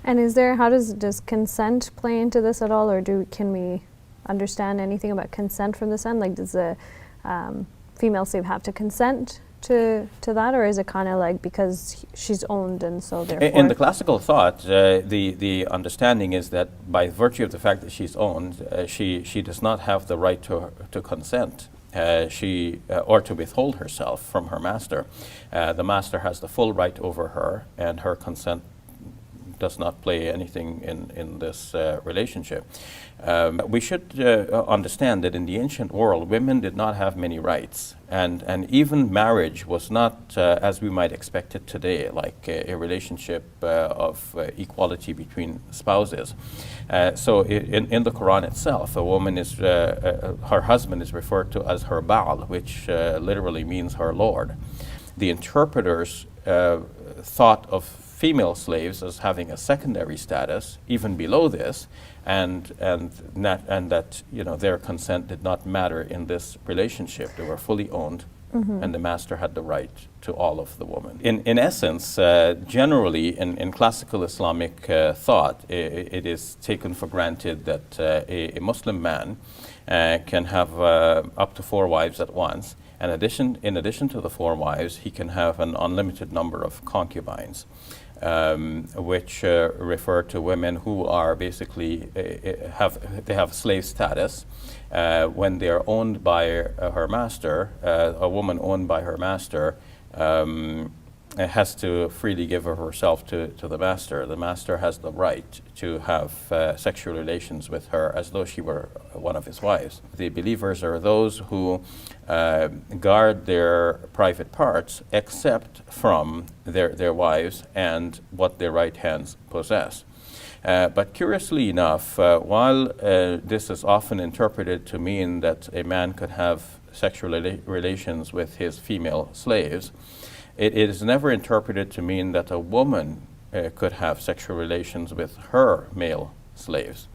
And how does consent play into this at all, or can we understand anything about consent from this end? Like, does the female slave have to consent to that, or is it kind of like because she's owned and so therefore? In the classical thought, the understanding is that by virtue of the fact that she's owned, she does not have the right to consent. Or to withhold herself from her master. The master has the full right over her, and her consent does not play anything in this relationship. We should understand that in the ancient world, women did not have many rights, and even marriage was not as we might expect it today, like a relationship of equality between spouses. So in the Quran itself, a woman is, her husband is referred to as her Baal, which literally means her Lord. The interpreters thought of female slaves as having a secondary status, even below this, and that their consent did not matter in this relationship. They were fully owned, and the master had the right to all of the woman. In essence, generally in classical Islamic thought, it is taken for granted that a Muslim man can have up to 4 wives at once. And in addition to the 4 wives, he can have an unlimited number of concubines, which refer to women who are basically have slave status. When they are owned by her master, a woman owned by her master has to freely give herself to the master. The master has the right to have sexual relations with her as though she were one of his wives. The believers are those who guard their private parts except from their wives and what their right hands possess. But curiously enough, while this is often interpreted to mean that a man could have sexual relations with his female slaves, it is never interpreted to mean that a woman could have sexual relations with her male slaves.